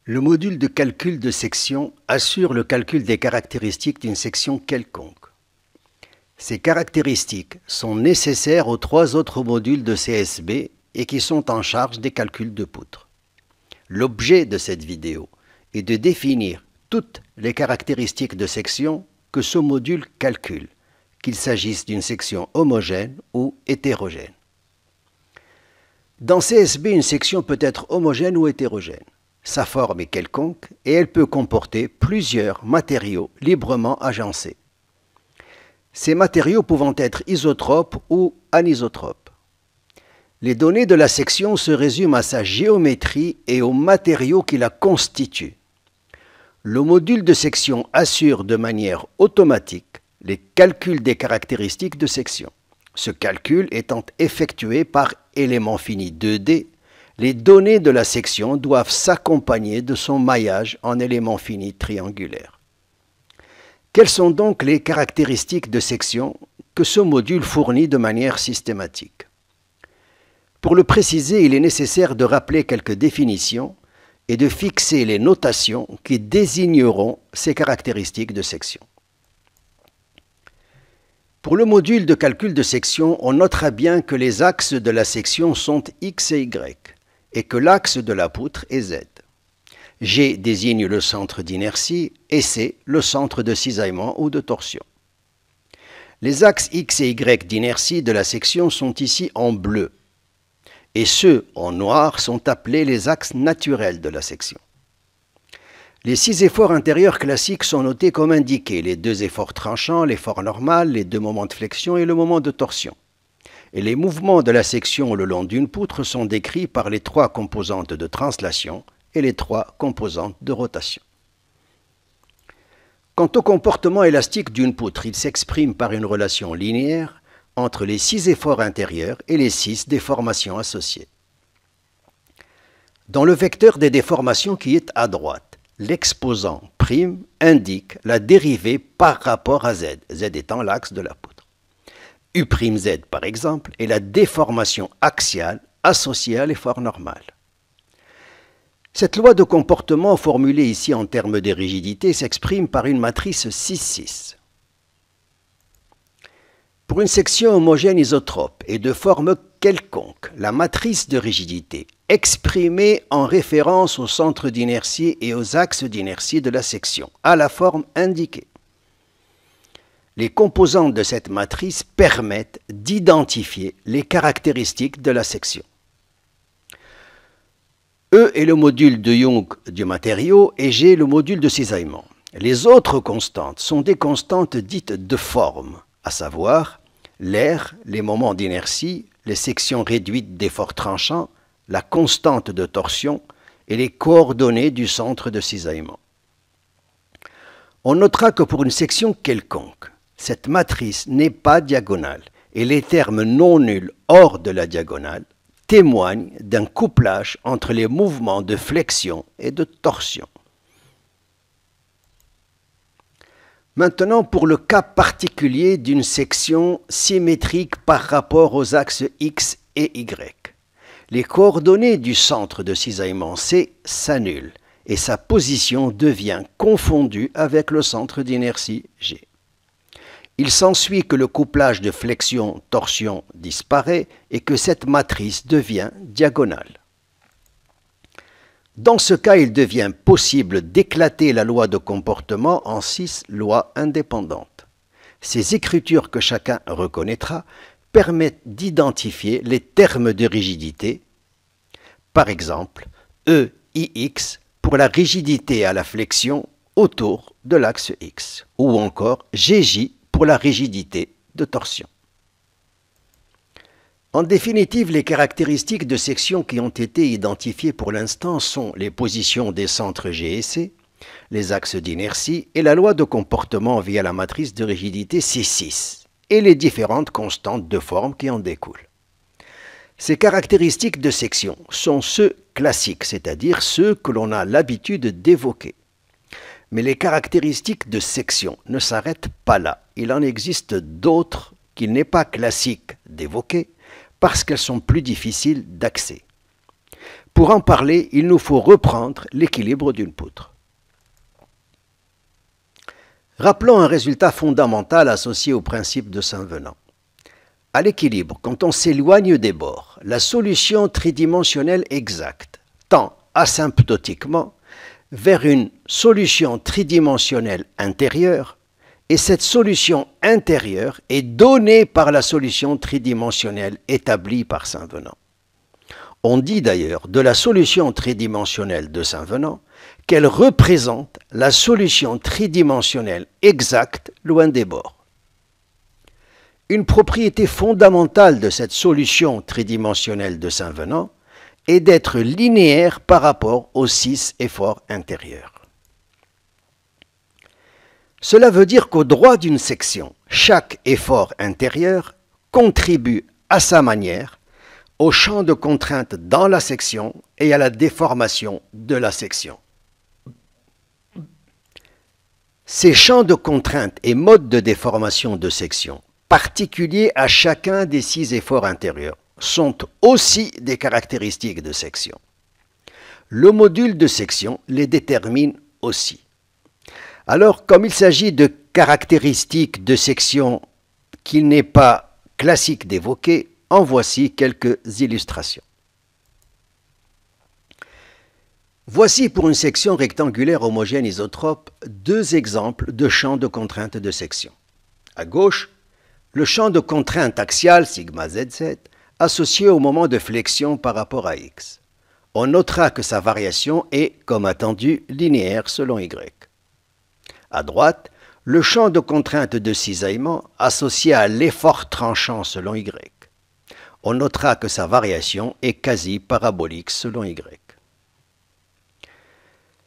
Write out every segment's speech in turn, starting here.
Le module de calcul de section assure le calcul des caractéristiques d'une section quelconque. Ces caractéristiques sont nécessaires aux trois autres modules de CSB et qui sont en charge des calculs de poutres. L'objet de cette vidéo est de définir toutes les caractéristiques de section que ce module calcule, qu'il s'agisse d'une section homogène ou hétérogène. Dans CSB, une section peut être homogène ou hétérogène. Sa forme est quelconque et elle peut comporter plusieurs matériaux librement agencés. Ces matériaux pouvant être isotropes ou anisotropes. Les données de la section se résument à sa géométrie et aux matériaux qui la constituent. Le module de section assure de manière automatique les calculs des caractéristiques de section. Ce calcul étant effectué par élément fini 2D, les données de la section doivent s'accompagner de son maillage en éléments finis triangulaires. Quelles sont donc les caractéristiques de section que ce module fournit de manière systématique? Pour le préciser, il est nécessaire de rappeler quelques définitions et de fixer les notations qui désigneront ces caractéristiques de section. Pour le module de calcul de section, on notera bien que les axes de la section sont X et Y et que l'axe de la poutre est Z. G désigne le centre d'inertie et C le centre de cisaillement ou de torsion. Les axes X et Y d'inertie de la section sont ici en bleu et ceux en noir sont appelés les axes naturels de la section. Les 6 efforts intérieurs classiques sont notés comme indiqués, les 2 efforts tranchants, l'effort normal, les 2 moments de flexion et le moment de torsion. Et les mouvements de la section le long d'une poutre sont décrits par les 3 composantes de translation et les 3 composantes de rotation. Quant au comportement élastique d'une poutre, il s'exprime par une relation linéaire entre les 6 efforts intérieurs et les 6 déformations associées. Dans le vecteur des déformations qui est à droite, l'exposant prime indique la dérivée par rapport à Z, Z étant l'axe de la poutre. U'Z par exemple est la déformation axiale associée à l'effort normal. Cette loi de comportement formulée ici en termes de rigidité s'exprime par une matrice 6,6. Pour une section homogène isotrope et de forme quelconque, la matrice de rigidité exprimée en référence au centre d'inertie et aux axes d'inertie de la section, a la forme indiquée. Les composantes de cette matrice permettent d'identifier les caractéristiques de la section. E est le module de Young du matériau et G le module de cisaillement. Les autres constantes sont des constantes dites de forme, à savoir l'air, les moments d'inertie, les sections réduites d'efforts tranchants, la constante de torsion et les coordonnées du centre de cisaillement. On notera que pour une section quelconque, cette matrice n'est pas diagonale et les termes non nuls hors de la diagonale témoignent d'un couplage entre les mouvements de flexion et de torsion. Maintenant, pour le cas particulier d'une section symétrique par rapport aux axes X et Y. Les coordonnées du centre de cisaillement C s'annulent et sa position devient confondue avec le centre d'inertie G. Il s'ensuit que le couplage de flexion-torsion disparaît et que cette matrice devient diagonale. Dans ce cas, il devient possible d'éclater la loi de comportement en 6 lois indépendantes. Ces écritures que chacun reconnaîtra permettent d'identifier les termes de rigidité, par exemple EIX pour la rigidité à la flexion autour de l'axe X, ou encore GJ pour la rigidité de torsion. En définitive, les caractéristiques de section qui ont été identifiées pour l'instant sont les positions des centres G et C, les axes d'inertie et la loi de comportement via la matrice de rigidité C6 et les différentes constantes de forme qui en découlent. Ces caractéristiques de section sont ceux classiques, c'est-à-dire ceux que l'on a l'habitude d'évoquer. Mais les caractéristiques de section ne s'arrêtent pas là. Il en existe d'autres qu'il n'est pas classique d'évoquer parce qu'elles sont plus difficiles d'accès. Pour en parler, il nous faut reprendre l'équilibre d'une poutre. Rappelons un résultat fondamental associé au principe de Saint-Venant. À l'équilibre, quand on s'éloigne des bords, la solution tridimensionnelle exacte tend asymptotiquement vers une solution tridimensionnelle intérieure, et cette solution intérieure est donnée par la solution tridimensionnelle établie par Saint-Venant. On dit d'ailleurs de la solution tridimensionnelle de Saint-Venant qu'elle représente la solution tridimensionnelle exacte loin des bords. Une propriété fondamentale de cette solution tridimensionnelle de Saint-Venant est d'être linéaire par rapport aux 6 efforts intérieurs. Cela veut dire qu'au droit d'une section, chaque effort intérieur contribue à sa manière au champ de contrainte dans la section et à la déformation de la section. Ces champs de contrainte et modes de déformation de section, particuliers à chacun des 6 efforts intérieurs, sont aussi des caractéristiques de section. Le module de section les détermine aussi. Alors, comme il s'agit de caractéristiques de section qu'il n'est pas classique d'évoquer, en voici quelques illustrations. Voici pour une section rectangulaire homogène isotrope 2 exemples de champs de contrainte de section. À gauche, le champ de contrainte axial sigma zz associé au moment de flexion par rapport à x. On notera que sa variation est, comme attendu, linéaire selon y. À droite, le champ de contrainte de cisaillement associé à l'effort tranchant selon y. On notera que sa variation est quasi parabolique selon y.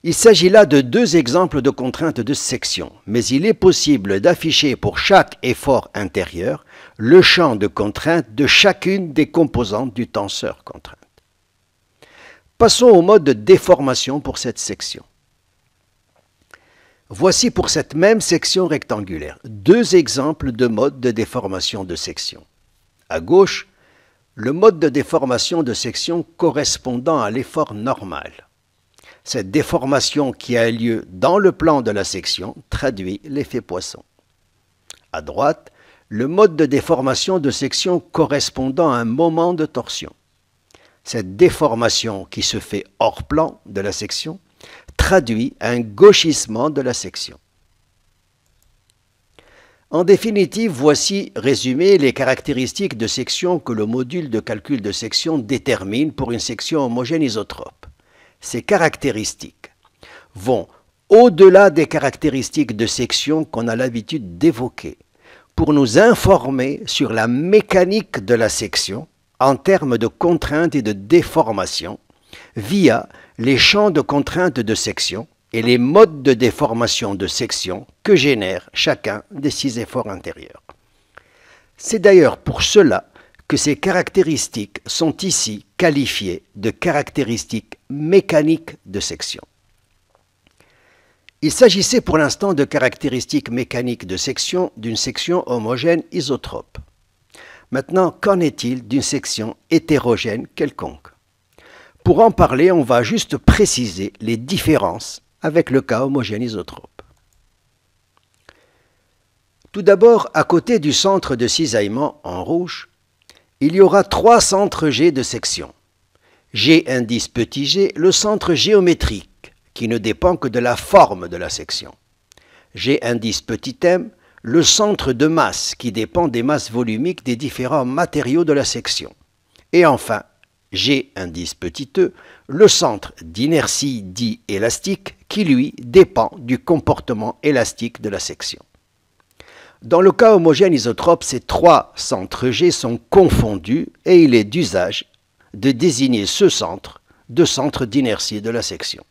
Il s'agit là de 2 exemples de contraintes de section, mais il est possible d'afficher pour chaque effort intérieur le champ de contrainte de chacune des composantes du tenseur contrainte. Passons au mode de déformation pour cette section. Voici pour cette même section rectangulaire 2 exemples de modes de déformation de section. À gauche, le mode de déformation de section correspondant à l'effort normal. Cette déformation qui a lieu dans le plan de la section traduit l'effet Poisson. À droite, le mode de déformation de section correspondant à un moment de torsion. Cette déformation qui se fait hors plan de la section traduit un gauchissement de la section. En définitive, voici résumées les caractéristiques de section que le module de calcul de section détermine pour une section homogène isotrope. Ces caractéristiques vont au-delà des caractéristiques de section qu'on a l'habitude d'évoquer pour nous informer sur la mécanique de la section en termes de contraintes et de déformation via les champs de contraintes de section et les modes de déformation de section que génère chacun des 6 efforts intérieurs. C'est d'ailleurs pour cela que ces caractéristiques sont ici qualifiées de caractéristiques mécaniques de section. Il s'agissait pour l'instant de caractéristiques mécaniques de section d'une section homogène isotrope. Maintenant, qu'en est-il d'une section hétérogène quelconque? Pour en parler, on va juste préciser les différences avec le cas homogène isotrope. Tout d'abord, à côté du centre de cisaillement en rouge, il y aura 3 centres G de section. G indice petit g, le centre géométrique, qui ne dépend que de la forme de la section. G indice petit m, le centre de masse, qui dépend des masses volumiques des différents matériaux de la section. Et enfin, G indice petit e, le centre d'inertie dit élastique, qui lui dépend du comportement élastique de la section. Dans le cas homogène isotrope, ces 3 centres G sont confondus et il est d'usage de désigner ce centre de centre d'inertie de la section.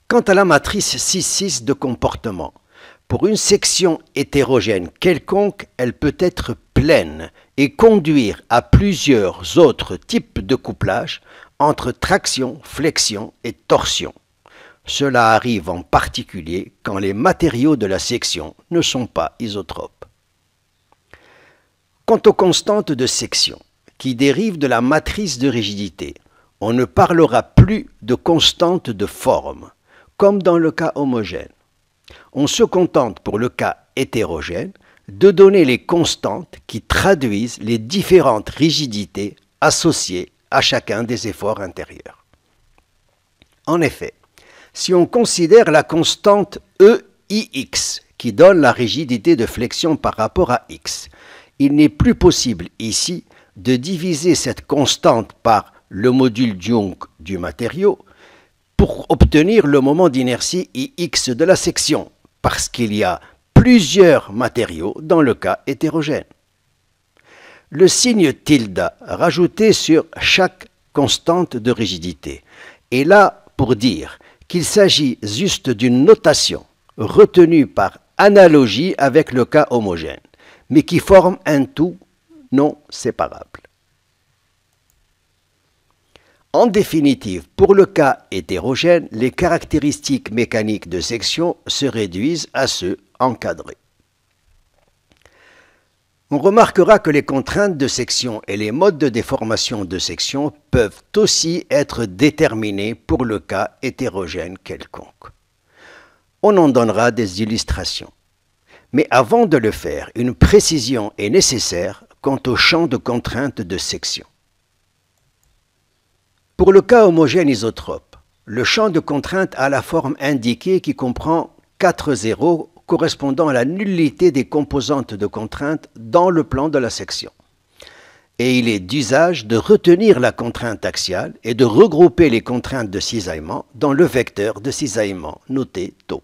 Quant à la matrice 6,6 de comportement, pour une section hétérogène quelconque, elle peut être pleine et conduire à plusieurs autres types de couplage entre traction, flexion et torsion. Cela arrive en particulier quand les matériaux de la section ne sont pas isotropes. Quant aux constantes de section, qui dérive de la matrice de rigidité. On ne parlera plus de constante de forme, comme dans le cas homogène. On se contente pour le cas hétérogène de donner les constantes qui traduisent les différentes rigidités associées à chacun des efforts intérieurs. En effet, si on considère la constante EIX qui donne la rigidité de flexion par rapport à X, il n'est plus possible ici de diviser cette constante par le module Young du matériau pour obtenir le moment d'inertie IX de la section, parce qu'il y a plusieurs matériaux dans le cas hétérogène. Le signe tilde rajouté sur chaque constante de rigidité est là pour dire qu'il s'agit juste d'une notation retenue par analogie avec le cas homogène, mais qui forme un tout non séparable. En définitive, pour le cas hétérogène, les caractéristiques mécaniques de section se réduisent à ceux encadrés. On remarquera que les contraintes de section et les modes de déformation de section peuvent aussi être déterminés pour le cas hétérogène quelconque. On en donnera des illustrations. Mais avant de le faire, une précision est nécessaire quant au champ de contrainte de section. Pour le cas homogène isotrope, le champ de contrainte a la forme indiquée qui comprend 4 zéros correspondant à la nullité des composantes de contrainte dans le plan de la section. Et il est d'usage de retenir la contrainte axiale et de regrouper les contraintes de cisaillement dans le vecteur de cisaillement noté tau.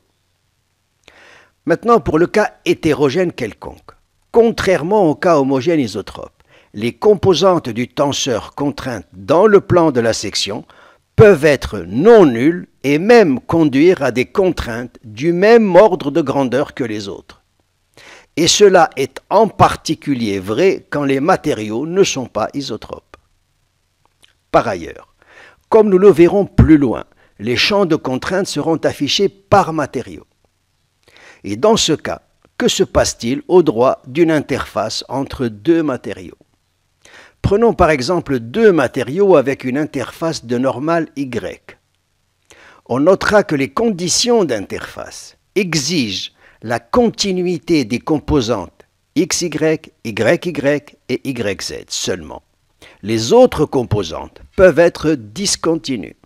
Maintenant, pour le cas hétérogène quelconque, contrairement au cas homogène isotrope, les composantes du tenseur contrainte dans le plan de la section peuvent être non nulles et même conduire à des contraintes du même ordre de grandeur que les autres. Et cela est en particulier vrai quand les matériaux ne sont pas isotropes. Par ailleurs, comme nous le verrons plus loin, les champs de contrainte seront affichés par matériau. Et dans ce cas, que se passe-t-il au droit d'une interface entre deux matériaux? Prenons par exemple deux matériaux avec une interface de normale Y. On notera que les conditions d'interface exigent la continuité des composantes XY, YY et YZ seulement. Les autres composantes peuvent être discontinues.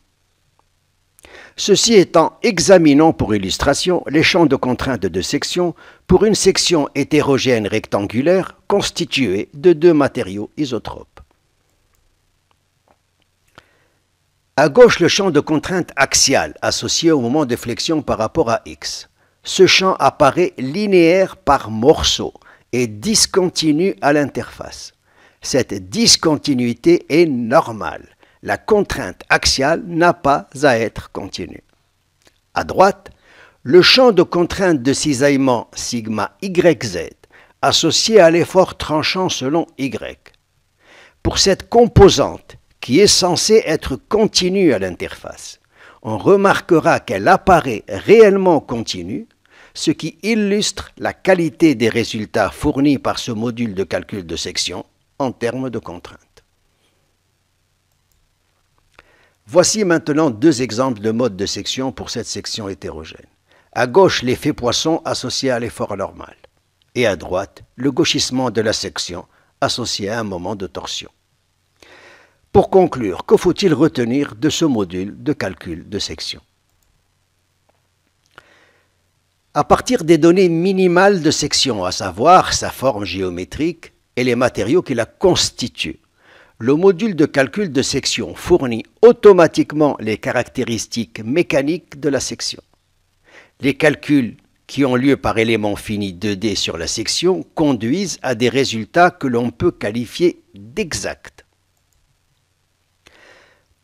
Ceci étant, examinons pour illustration les champs de contrainte de section pour une section hétérogène rectangulaire constituée de deux matériaux isotropes. À gauche, le champ de contrainte axial associé au moment de flexion par rapport à X. Ce champ apparaît linéaire par morceau et discontinu à l'interface. Cette discontinuité est normale. La contrainte axiale n'a pas à être continue. À droite, le champ de contrainte de cisaillement sigma YZ associé à l'effort tranchant selon Y. Pour cette composante qui est censée être continue à l'interface, on remarquera qu'elle apparaît réellement continue, ce qui illustre la qualité des résultats fournis par ce module de calcul de section en termes de contraintes. Voici maintenant deux exemples de modes de section pour cette section hétérogène. À gauche, l'effet Poisson associé à l'effort normal. Et à droite, le gauchissement de la section associé à un moment de torsion. Pour conclure, que faut-il retenir de ce module de calcul de section? À partir des données minimales de section, à savoir sa forme géométrique et les matériaux qui la constituent, le module de calcul de section fournit automatiquement les caractéristiques mécaniques de la section. Les calculs qui ont lieu par élément fini 2D sur la section conduisent à des résultats que l'on peut qualifier d'exacts.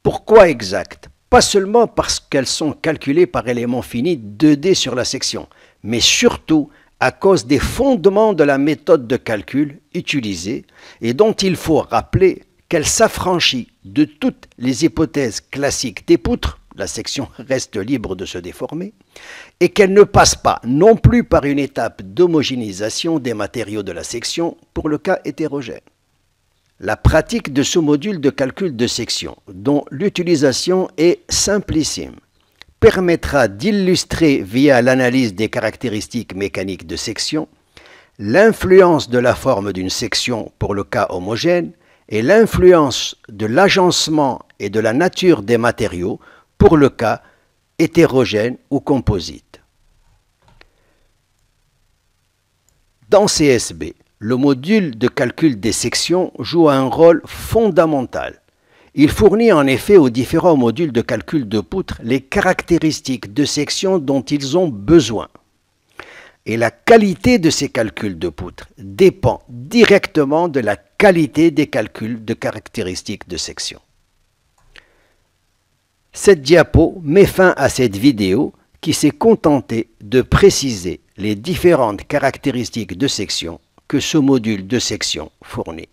Pourquoi exacts? Pas seulement parce qu'elles sont calculées par élément fini 2D sur la section, mais surtout à cause des fondements de la méthode de calcul utilisée et dont il faut rappeler qu'elle s'affranchit de toutes les hypothèses classiques des poutres, la section reste libre de se déformer, et qu'elle ne passe pas non plus par une étape d'homogénéisation des matériaux de la section pour le cas hétérogène. la pratique de ce module de calcul de section, dont l'utilisation est simplissime, permettra d'illustrer via l'analyse des caractéristiques mécaniques de section l'influence de la forme d'une section pour le cas homogène et l'influence de l'agencement et de la nature des matériaux pour le cas hétérogène ou composite. Dans CSB, le module de calcul des sections joue un rôle fondamental. Il fournit en effet aux différents modules de calcul de poutres les caractéristiques de section dont ils ont besoin. Et la qualité de ces calculs de poutres dépend directement de la qualité des calculs de caractéristiques de section. Cette diapo met fin à cette vidéo qui s'est contentée de préciser les différentes caractéristiques de section que ce module de section fournit.